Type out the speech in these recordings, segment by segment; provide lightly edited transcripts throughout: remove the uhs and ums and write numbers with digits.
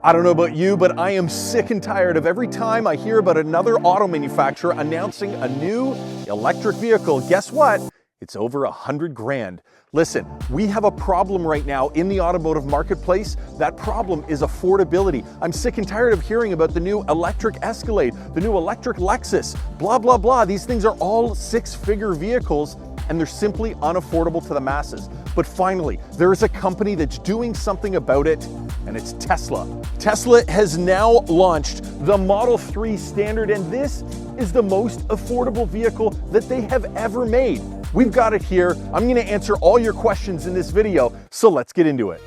I don't know about you, but I am sick and tired of every time I hear about another auto manufacturer announcing a new electric vehicle. Guess what? It's over 100 grand. Listen, we have a problem right now in the automotive marketplace. That problem is affordability. I'm sick and tired of hearing about the new electric Escalade, the new electric Lexus, blah, blah, blah. These things are all six-figure vehicles and they're simply unaffordable to the masses. But finally, there is a company that's doing something about it, and it's Tesla. Tesla has now launched the Model 3 Standard, and this is the most affordable vehicle that they have ever made. We've got it here. I'm gonna answer all your questions in this video, so let's get into it.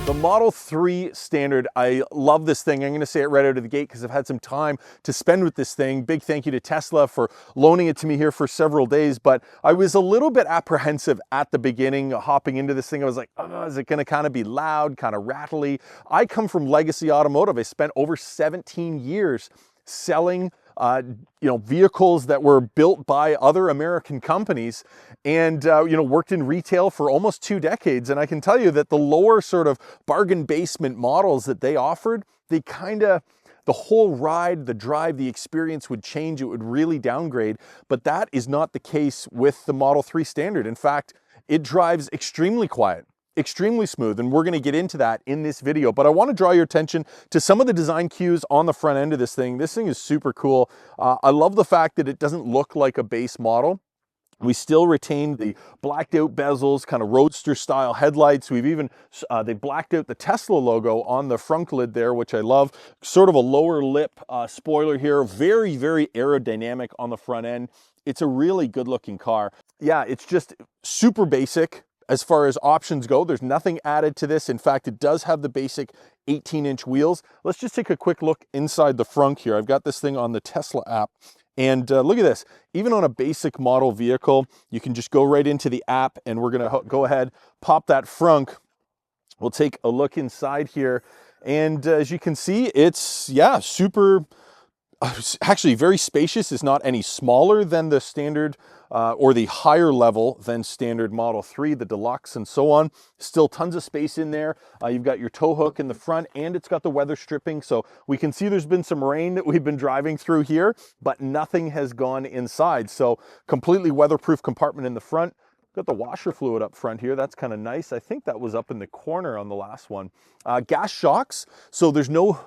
The Model 3 Standard, I love this thing. I'm gonna say it right out of the gate because I've had some time to spend with this thing. Big thank you to Tesla for loaning it to me here for several days, but I was a little bit apprehensive at the beginning, hopping into this thing. I was like, oh, is it gonna kind of be loud, kind of rattly? I come from Legacy Automotive. I spent over 17 years selling vehicles that were built by other American companies, and worked in retail for almost 2 decades. And I can tell you that the lower sort of bargain basement models that they offered, the whole ride, the drive, the experience would change. It would really downgrade, but that is not the case with the Model 3 Standard. In fact, it drives extremely quiet, extremely smooth, and we're going to get into that in this video. But I want to draw your attention to some of the design cues on the front end of this thing. This thing is super cool. I love the fact that it doesn't look like a base model. We still retain the blacked out bezels, kind of roadster style headlights. We've even, they blacked out the Tesla logo on the front lid there, which I love. Sort of a lower lip spoiler here. Very, very aerodynamic on the front end. It's a really good looking car. Yeah, it's just super basic. As far as options go, there's nothing added to this. In fact, it does have the basic 18-inch wheels. Let's just take a quick look inside the frunk here. I've got this thing on the Tesla app. And look at this. Even on a basic model vehicle, you can just go right into the app, and we're going to go ahead, pop that frunk. We'll take a look inside here. And as you can see, it's, yeah, super, actually very spacious. It's not any smaller than the standard or the higher level than standard Model 3, the Deluxe and so on. Still tons of space in there. You've got your tow hook in the front, and it's got the weather stripping. So we can see there's been some rain that we've been driving through here, but nothing has gone inside. So completely weatherproof compartment in the front. Got the washer fluid up front here. That's kind of nice. I think that was up in the corner on the last one. Gas shocks. So there's no,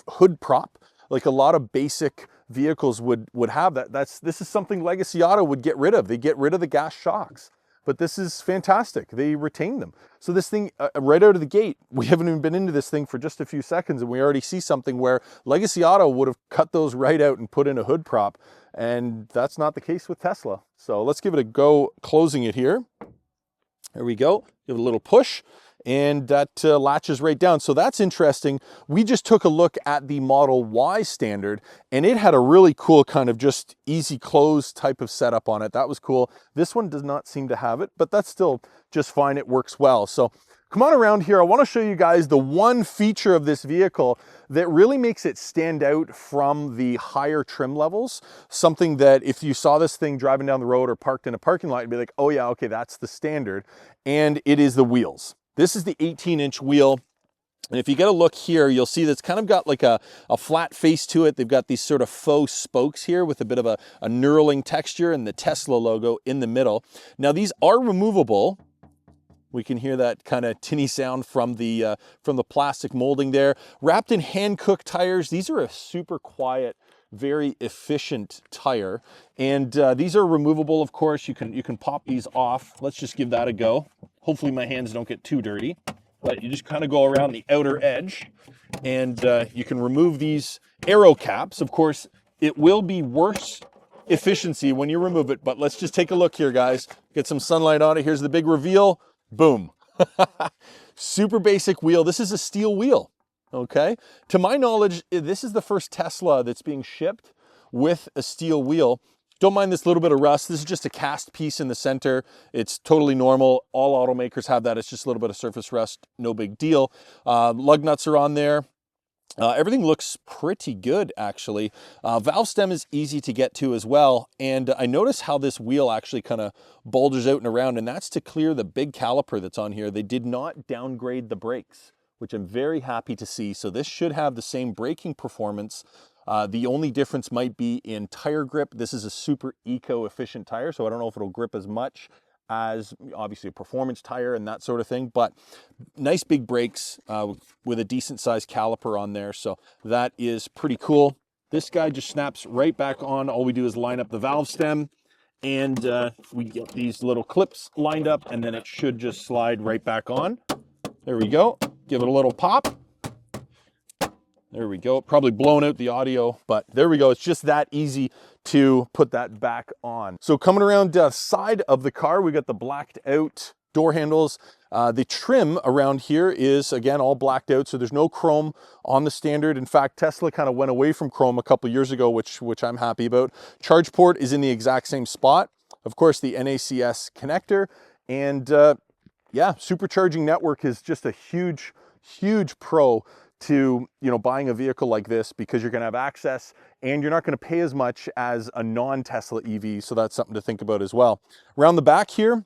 hood prop like a lot of basic vehicles would have. This is something Legacy Auto would get rid of. They get rid of the gas shocks, but this is fantastic. They retain them. So this thing, right out of the gate, we haven't even been into this thing for just a few seconds, and we already see something where Legacy Auto would have cut those right out and put in a hood prop, and that's not the case with Tesla. So let's give it a go closing it here. There we go. Give it a little push, and that latches right down. So that's interesting. We just took a look at the Model Y Standard, and it had a really cool kind of just easy close type of setup on it. That was cool. This one does not seem to have it, but that's still just fine. It works well. So come on around here. I want to show you guys the one feature of this vehicle that really makes it stand out from the higher trim levels. Something that if you saw this thing driving down the road or parked in a parking lot, you'd be like, oh yeah, okay, that's the Standard. And it is the wheels. This is the 18-inch wheel. And if you get a look here, you'll see that's kind of got like a flat face to it. They've got these sort of faux spokes here with a bit of a knurling texture, and the Tesla logo in the middle. Now these are removable. We can hear that kind of tinny sound from the plastic molding there. Wrapped in hand-cooked tires. These are a super quiet, very efficient tire. And these are removable, of course. You can pop these off. Let's just give that a go. Hopefully my hands don't get too dirty. But you just kind of go around the outer edge, and you can remove these aero caps. Of course, it will be worse efficiency when you remove it, but let's just take a look here, guys. Get some sunlight on it. Here's the big reveal. Boom. Super basic wheel. This is a steel wheel, okay? To my knowledge, this is the first Tesla that's being shipped with a steel wheel. Don't mind this little bit of rust. This is just a cast piece in the center. It's totally normal. All automakers have that. It's just a little bit of surface rust, no big deal. Lug nuts are on there. Everything looks pretty good, actually. Valve stem is easy to get to as well. And I notice how this wheel actually kind of bulges out and around, and that's to clear the big caliper that's on here. They did not downgrade the brakes, which I'm very happy to see. So this should have the same braking performance. The only difference might be in tire grip. This is a super eco-efficient tire, so I don't know if it'll grip as much as obviously a performance tire and that sort of thing, but nice big brakes with a decent sized caliper on there. So that is pretty cool. This guy just snaps right back on. All we do is line up the valve stem, and we get these little clips lined up, and then it should just slide right back on. There we go. Give it a little pop. There we go. Probably blown out the audio, but there we go. It's just that easy to put that back on. So coming around the side of the car, we got the blacked out door handles. The trim around here is, again, all blacked out, so there's no chrome on the Standard. In fact, Tesla kind of went away from chrome a couple years ago, which I'm happy about. Charge port is in the exact same spot. Of course, the NACS connector, and yeah, supercharging network is just a huge, huge pro to, you know, buying a vehicle like this, because you're going to have access and you're not going to pay as much as a non-Tesla EV. So that's something to think about as well. Around the back here,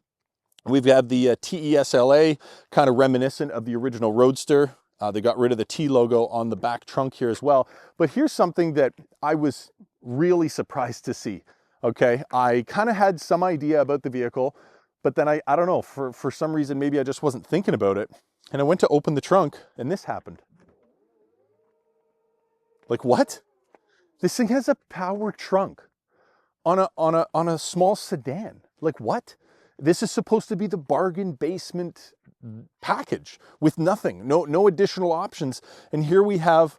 we've got the TESLA, kind of reminiscent of the original Roadster. They got rid of the T logo on the back trunk here as well. But here's something that I was really surprised to see. Okay, I kind of had some idea about the vehicle, but then I don't know, for some reason, maybe I just wasn't thinking about it. And I went to open the trunk and this happened. Like, what? This thing has a power trunk on a small sedan. Like, what? This is supposed to be the bargain basement package with nothing, no additional options. And here we have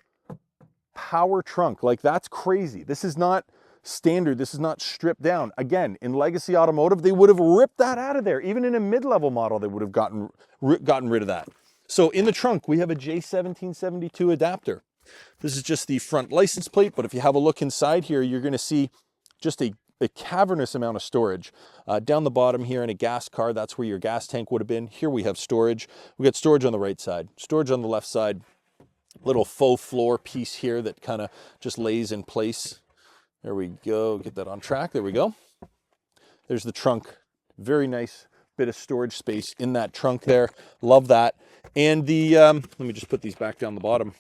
power trunk. Like, that's crazy. This is not standard. This is not stripped down. Again, in Legacy Automotive, they would have ripped that out of there. Even in a mid-level model, they would have gotten rid of that. So in the trunk, we have a J1772 adapter. This is just the front license plate, but if you have a look inside here, you're going to see just a cavernous amount of storage. Down the bottom here in a gas car, that's where your gas tank would have been. Here we have storage. We got storage on the right side, storage on the left side, little faux floor piece here that kind of just lays in place. There we go. Get that on track. There we go. There's the trunk. Very nice bit of storage space in that trunk there. Love that. And the, let me just put these back down the bottom.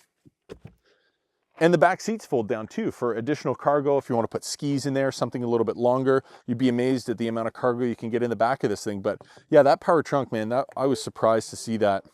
And the back seats fold down too for additional cargo. If you want to put skis in there, something a little bit longer, you'd be amazed at the amount of cargo you can get in the back of this thing. But yeah, that power trunk, man, I was surprised to see that.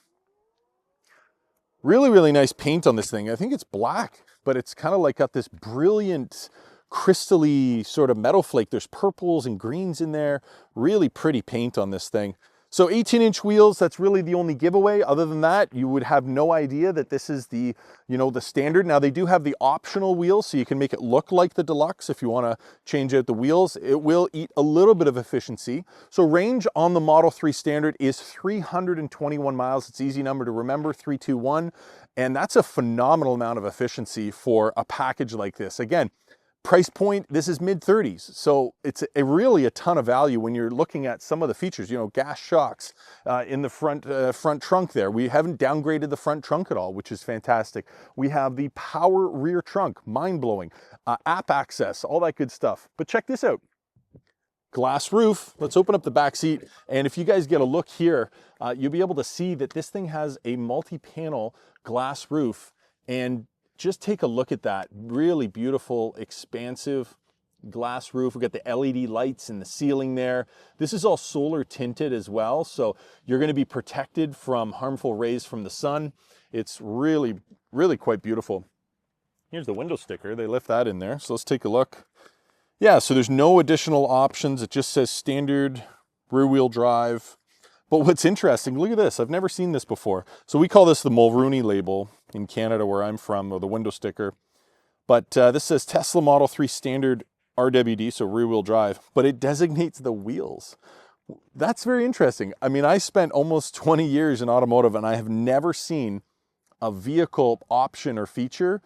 Really, really nice paint on this thing. I think it's black, but it's kind of like got this brilliant crystally sort of metal flake. There's purples and greens in there. Really pretty paint on this thing. So 18-inch wheels, that's really the only giveaway. Other than that, you would have no idea that this is the, you know, the standard. Now they do have the optional wheels, so you can make it look like the Deluxe if you want to change out the wheels. It will eat a little bit of efficiency. So range on the Model 3 Standard is 321 miles. It's an easy number to remember, 321. And that's a phenomenal amount of efficiency for a package like this. Again, price point, this is mid-30s. So it's really a ton of value when you're looking at some of the features, you know, gas shocks in the front trunk there. We haven't downgraded the front trunk at all, which is fantastic. We have the power rear trunk, mind-blowing, app access, all that good stuff. But check this out. Glass roof. Let's open up the back seat. And if you guys get a look here, you'll be able to see that this thing has a multi-panel glass roof. And just take a look at that. Really beautiful, expansive glass roof. We've got the LED lights in the ceiling there. This is all solar tinted as well, so you're going to be protected from harmful rays from the sun. It's really, really quite beautiful. Here's the window sticker. They left that in there, so let's take a look. Yeah, so there's no additional options. It just says standard rear-wheel drive. But what's interesting, look at this. I've never seen this before. So we call this the Mulrooney label in Canada, where I'm from, or the window sticker. But this says Tesla Model 3 Standard RWD, so rear-wheel drive, but it designates the wheels. That's very interesting. I mean, I spent almost 20 years in automotive, and I have never seen a vehicle option or feature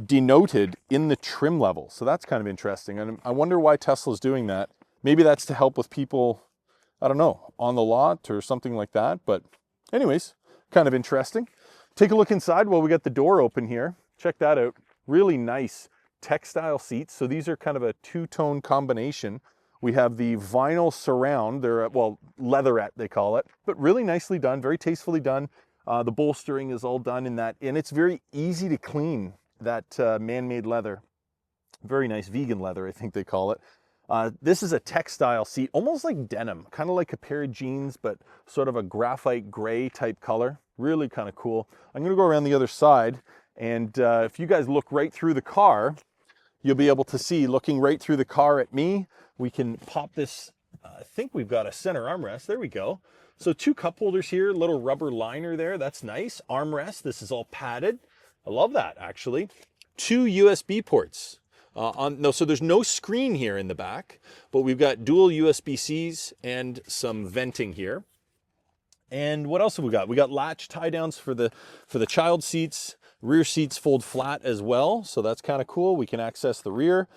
denoted in the trim level. So that's kind of interesting. And I wonder why Tesla's doing that. Maybe that's to help with people, I don't know, on the lot or something like that. But anyways, kind of interesting. Take a look inside. Well, we got the door open here. check that out. Really nice textile seats. So these are kind of a two-tone combination. We have the vinyl surround. They're, well, leatherette they call it, but really nicely done, very tastefully done. The bolstering is all done in that, and it's very easy to clean, that man-made leather. Very nice vegan leather, I think they call it. This is a textile seat, almost like denim, kind of like a pair of jeans, but sort of a graphite gray type color. Really kind of cool. I'm going to go around the other side, and if you guys look right through the car, you'll be able to see, looking right through the car at me, we can pop this, I think we've got a center armrest. There we go. So 2 cup holders here, little rubber liner there. That's nice. Armrest. This is all padded. I love that, actually. 2 USB ports. So there's no screen here in the back, but we've got dual USB-Cs and some venting here. And what else have we got? We got latch tie downs for the child seats. Rear seats fold flat as well, so that's kind of cool. We can access the rear.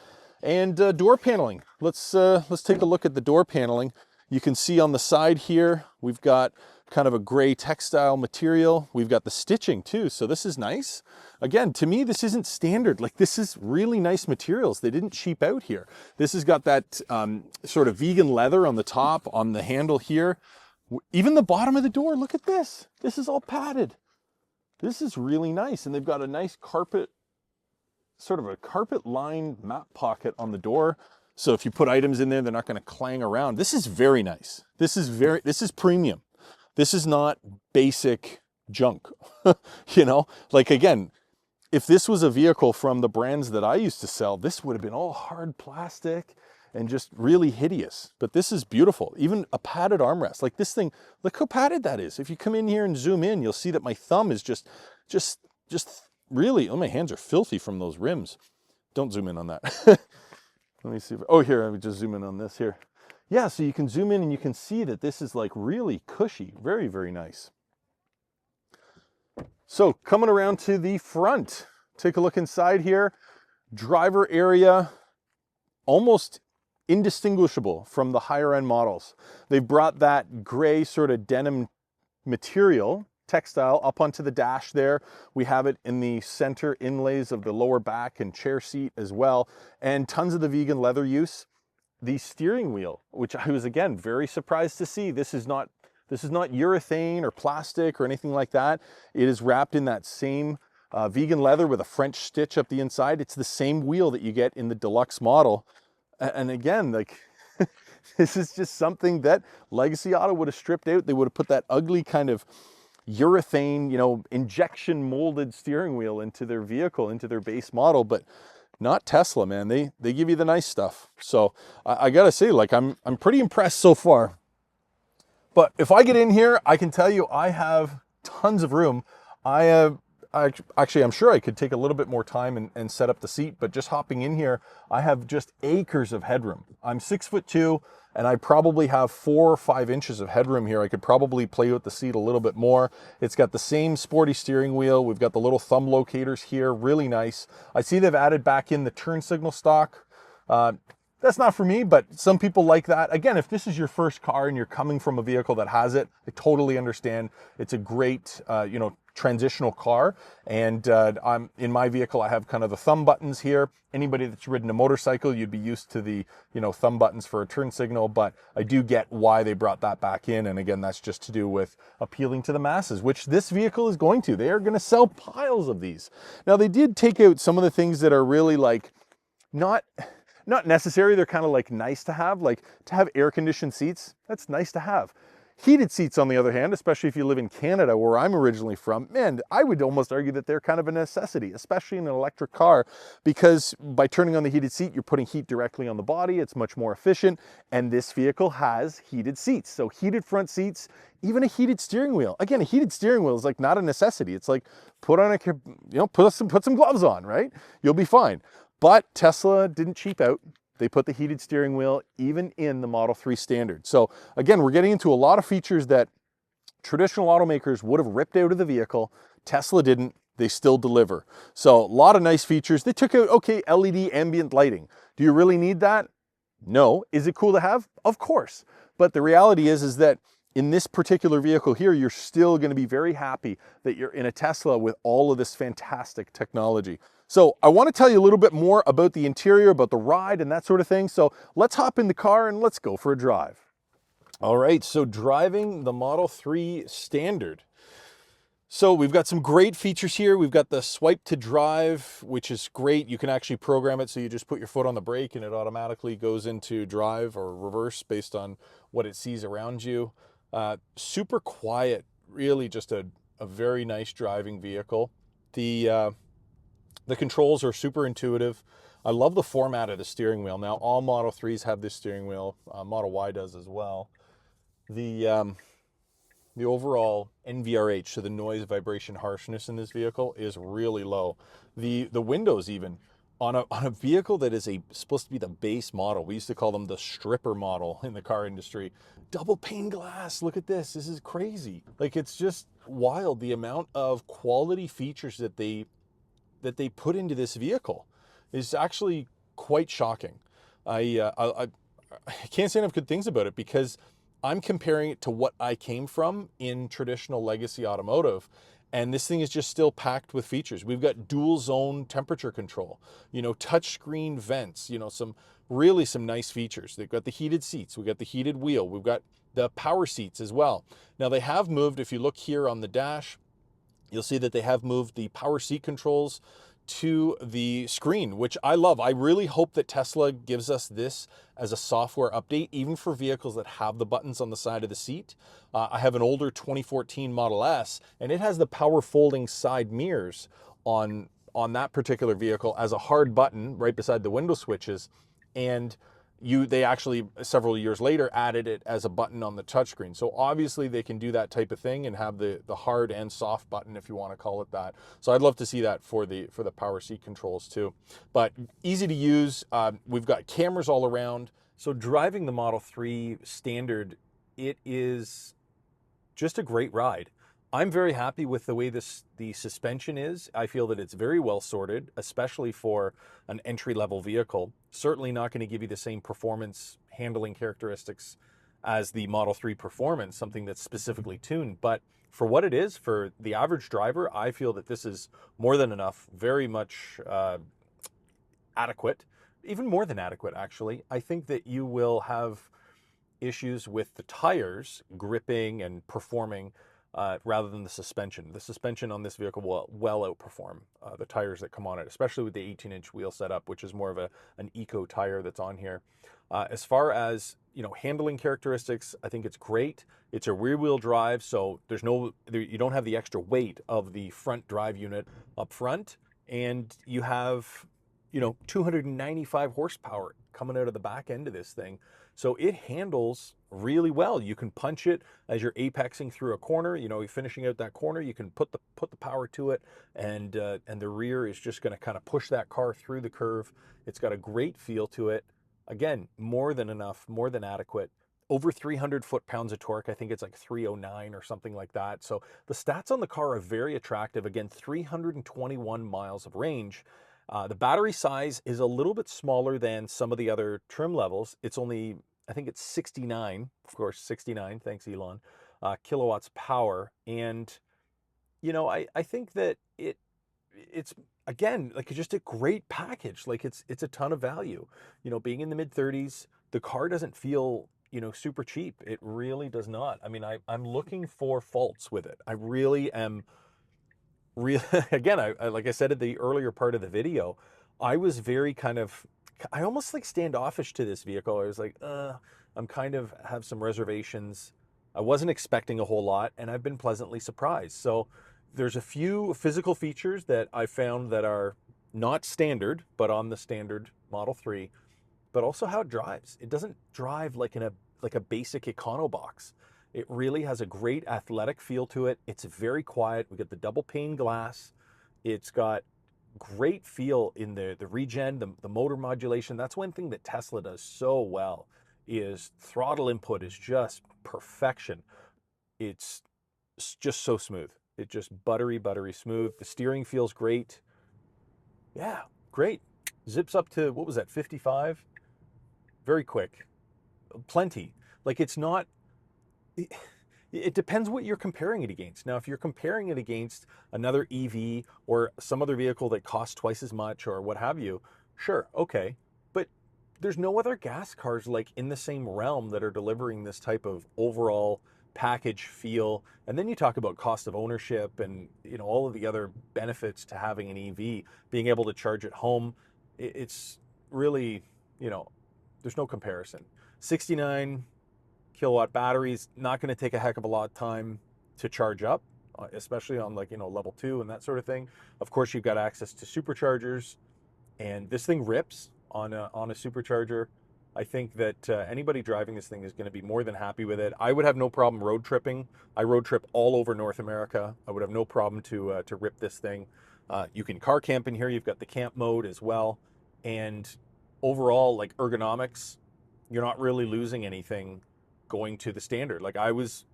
And door paneling. Let's take a look at the door paneling. You can see on the side here, we've got kind of a gray textile material. We've got the stitching too, so this is nice. Again, to me, this isn't standard. Like, this is really nice materials. They didn't cheap out here. This has got that sort of vegan leather on the top, on the handle here. Even the bottom of the door, look at this. This is all padded. This is really nice. And they've got a nice carpet, sort of a carpet lined map pocket on the door. So if you put items in there, they're not going to clang around. This is very nice. This is premium. This is not basic junk. You know, like, again, if this was a vehicle from the brands that I used to sell, this would have been all hard plastic and just really hideous. But this is beautiful. Even a padded armrest. Like, this thing, look how padded that is. If you come in here and zoom in, you'll see that my thumb is just really, oh, my hands are filthy from those rims. Don't zoom in on that. Let me see. Oh, here, let me just zoom in on this here. Yeah, so you can zoom in and you can see that this is like really cushy. Very, very nice. So coming around to the front, take a look inside here. Driver area, almost indistinguishable from the higher end models. They've brought that gray sort of denim material, textile, up onto the dash there. We have it in the center inlays of the lower back and chair seat as well, and tons of the vegan leather use. The steering wheel, which I was, again, very surprised to see. This is not urethane or plastic or anything like that. It is wrapped in that same vegan leather with a French stitch up the inside. It's the same wheel that you get in the deluxe model. And again, like, this is just something that Legacy Auto would have stripped out. They would have put that ugly kind of urethane, you know, injection molded steering wheel into their vehicle, into their base model, but not Tesla, man. They give you the nice stuff. So I gotta say, like, I'm pretty impressed so far. But if I get in here, I can tell you I have tons of room. Actually, I'm sure I could take a little bit more time and set up the seat, but just hopping in here, I have just acres of headroom. I'm 6'2", and I probably have 4 or 5 inches of headroom here. I could probably play with the seat a little bit more. It's got the same sporty steering wheel. We've got the little thumb locators here, really nice. I see they've added back in the turn signal stock. That's not for me, but some people like that. Again, if this is your first car and you're coming from a vehicle that has it, I totally understand. It's a great, you know, transitional car. And in my vehicle, I have kind of the thumb buttons here. Anybody that's ridden a motorcycle, you'd be used to the, you know, thumb buttons for a turn signal, but I do get why they brought that back in. And again, that's just to do with appealing to the masses, which this vehicle is going to. They are going to sell piles of these. Now, they did take out some of the things that are really like not necessary. They're kind of like nice to have, like to have air conditioned seats. That's nice to have. Heated seats, on the other hand, especially if you live in Canada, where I'm originally from, man, I would almost argue that they're kind of a necessity, especially in an electric car, because by turning on the heated seat, you're putting heat directly on the body. It's much more efficient. And this vehicle has heated seats. So heated front seats, even a heated steering wheel. Again, a heated steering wheel is like not a necessity. It's like put some gloves on, right? You'll be fine. But Tesla didn't cheap out. They put the heated steering wheel even in the Model 3 Standard. So again, we're getting into a lot of features that traditional automakers would have ripped out of the vehicle. Tesla didn't. They still deliver. So a lot of nice features. They took out, okay, LED ambient lighting. Do you really need that? No. Is it cool to have? Of course. But the reality is that in this particular vehicle here, you're still going to be very happy that you're in a Tesla with all of this fantastic technology. So I want to tell you a little bit more about the interior, about the ride and that sort of thing. So let's hop in the car and let's go for a drive. All right, so driving the Model 3 Standard. So we've got some great features here. We've got the swipe to drive, which is great. You can actually program it so you just put your foot on the brake and it automatically goes into drive or reverse based on what it sees around you. Super quiet, really just a very nice driving vehicle. The controls are super intuitive. I love the format of the steering wheel. Now all Model 3s have this steering wheel. Model Y does as well. The overall NVRH, so the noise, vibration, harshness in this vehicle is really low. The windows even, on a vehicle that is supposed to be the base model, we used to call them the stripper model in the car industry, double pane glass, look at this is crazy. Like, it's just wild, the amount of quality features that they put into this vehicle is actually quite shocking. I can't say enough good things about it because I'm comparing it to what I came from in traditional Legacy Automotive, and this thing is just still packed with features. We've got dual zone temperature control, touchscreen vents, some nice features. They've got the heated seats, we've got the heated wheel, we've got the power seats as well. Now they have moved, if you look here on the dash, you'll see that they have moved the power seat controls to the screen, which I love. I really hope that Tesla gives us this as a software update, even for vehicles that have the buttons on the side of the seat. I have an older 2014 Model S, and it has the power folding side mirrors on that particular vehicle as a hard button right beside the window switches. And they actually, several years later, added it as a button on the touchscreen. So obviously they can do that type of thing and have the hard and soft button, if you want to call it that. So I'd love to see that for the power seat controls too. But easy to use. We've got cameras all around. So driving the Model 3 Standard, it is just a great ride. I'm very happy with the way the suspension is. I feel that it's very well sorted, especially for an entry-level vehicle. Certainly not going to give you the same performance handling characteristics as the Model 3 Performance, something that's specifically tuned. But for what it is, for the average driver, I feel that this is more than enough, very much adequate, even more than adequate, actually. I think that you will have issues with the tires gripping and performing rather than the suspension. The suspension on this vehicle will well outperform the tires that come on it, especially with the 18-inch wheel setup, which is more of an eco tire that's on here. As far as handling characteristics, I think it's great. It's a rear-wheel drive, so you don't have the extra weight of the front drive unit up front, and you have 295 horsepower coming out of the back end of this thing. So it handles really well. You can punch it as you're apexing through a corner. You're finishing out that corner. You can put the power to it, and the rear is just going to kind of push that car through the curve. It's got a great feel to it. Again, more than enough, more than adequate. Over 300 foot-pounds of torque. I think it's like 309 or something like that. So the stats on the car are very attractive. Again, 321 miles of range. The battery size is a little bit smaller than some of the other trim levels. It's only, I think it's 69, of course, 69, thanks Elon, kilowatts power. And, I think that it's again, like, just a great package. Like, it's a ton of value. Being in the mid-30s, the car doesn't feel, super cheap. It really does not. I mean, I'm looking for faults with it. I really am. Again, I like I said at the earlier part of the video, I was very I almost like standoffish to this vehicle. I was like, I'm have some reservations. I wasn't expecting a whole lot, and I've been pleasantly surprised. So there's a few physical features that I found that are not standard, but on the standard Model 3, but also how it drives. It doesn't drive like a basic econo box. It really has a great athletic feel to it. It's very quiet. We got the double pane glass. It's got great feel in the regen, the motor modulation. That's one thing that Tesla does so well, is throttle input is just perfection. It's just so smooth. It's just buttery smooth. The steering feels great. Yeah, great. Zips up to, what was that, 55? Very quick. Plenty. Like, it's not... It depends what you're comparing it against. Now, if you're comparing it against another EV or some other vehicle that costs twice as much or what have you, sure, okay. But there's no other gas cars like in the same realm that are delivering this type of overall package feel. And then you talk about cost of ownership and all of the other benefits to having an EV, being able to charge at home. It's really, there's no comparison. 69 kilowatt batteries, not going to take a heck of a lot of time to charge up, especially on level 2 and that sort of thing. Of course, you've got access to superchargers, and this thing rips on a supercharger. I think that anybody driving this thing is going to be more than happy with it. I would have no problem road tripping. I road trip all over North America. I would have no problem to rip this thing. You can car camp in here. You've got the camp mode as well. And overall, like ergonomics, you're not really losing anything going to the standard. Like it's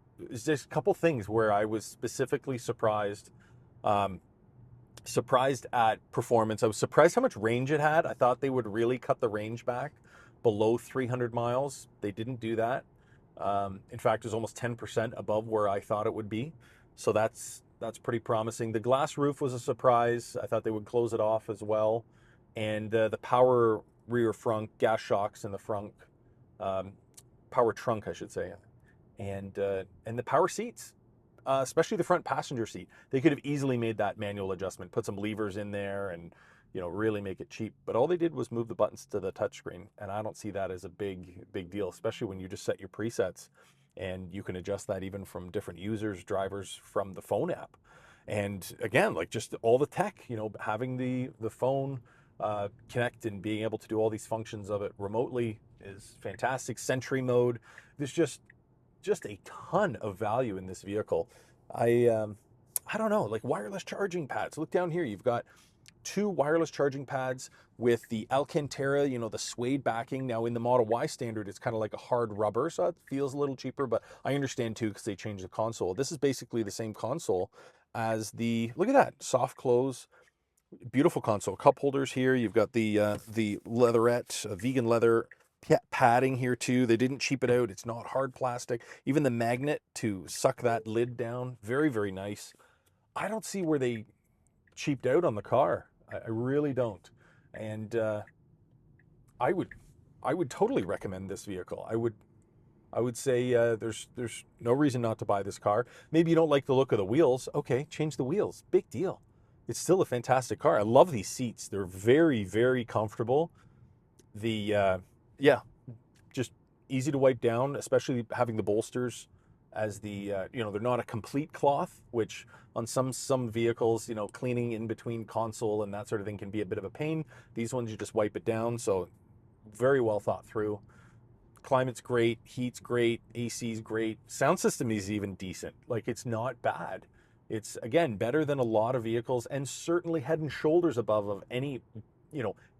just a couple things where I was specifically surprised. Surprised at performance. I was surprised how much range it had. I thought they would really cut the range back below 300 miles. They didn't do that. In fact, it was almost 10% above where I thought it would be. So that's pretty promising. The glass roof was a surprise. I thought they would close it off as well. And the power rear front, gas shocks in the front, power trunk, I should say, and the power seats. Especially the front passenger seat. They could have easily made that manual adjustment, put some levers in there and, really make it cheap. But all they did was move the buttons to the touchscreen. And I don't see that as a big deal, especially when you just set your presets and you can adjust that even from different users, drivers from the phone app. And again, like just all the tech, having the phone connect and being able to do all these functions of it remotely is fantastic. Sentry mode. There's just a ton of value in this vehicle. I don't know, like wireless charging pads. Look down here, you've got 2 wireless charging pads with the Alcantara, the suede backing. Now in the Model Y standard, it's kind of like a hard rubber, so it feels a little cheaper, but I understand too because they changed the console. This is basically the same console as look at that, soft close, beautiful console. Cup holders here. You've got the leatherette, vegan leather padding here too. They didn't cheap it out. It's not hard plastic. Even the magnet to suck that lid down, very, very nice. I don't see where they cheaped out on the car. I really don't. And I would totally recommend this vehicle. I would say there's no reason not to buy this car. Maybe you don't like the look of the wheels. Okay, change the wheels. Big deal. It's still a fantastic car. I love these seats. They're very, very comfortable. Yeah, just easy to wipe down, especially having the bolsters as they're not a complete cloth, which on some vehicles, cleaning in between console and that sort of thing can be a bit of a pain. These ones, you just wipe it down. So very well thought through. Climate's great, heat's great, AC's great. Sound system is even decent. Like, it's not bad. It's, again, better than a lot of vehicles and certainly head and shoulders above of any,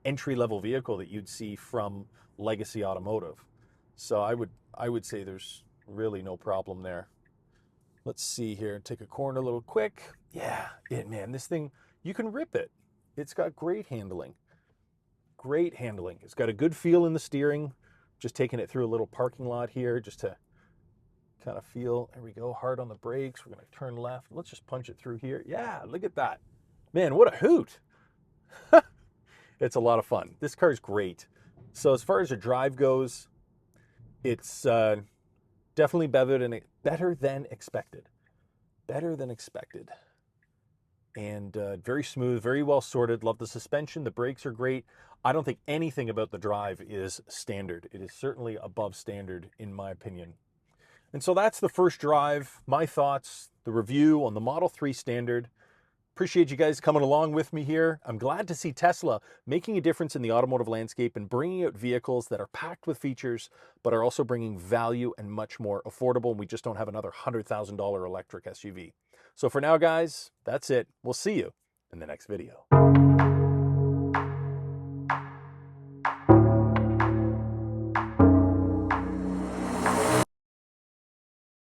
entry-level vehicle that you'd see from Legacy Automotive. So I would say there's really no problem there. Let's see here, take a corner a little quick. Yeah, man, this thing, you can rip it. It's got great handling. Great handling. It's got a good feel in the steering. Just taking it through a little parking lot here just to kind of feel. There we go, hard on the brakes. We're gonna turn left. Let's just punch it through here. Yeah, look at that. Man, what a hoot. It's a lot of fun. This car is great. So as far as the drive goes, it's definitely better than expected. Better than expected. And very smooth, very well sorted. Love the suspension. The brakes are great. I don't think anything about the drive is standard. It is certainly above standard, in my opinion. And so that's the first drive, my thoughts, the review on the Model 3 Standard. Appreciate you guys coming along with me here. I'm glad to see Tesla making a difference in the automotive landscape and bringing out vehicles that are packed with features, but are also bringing value and much more affordable. And we just don't have another $100,000 electric SUV. So for now, guys, that's it. We'll see you in the next video.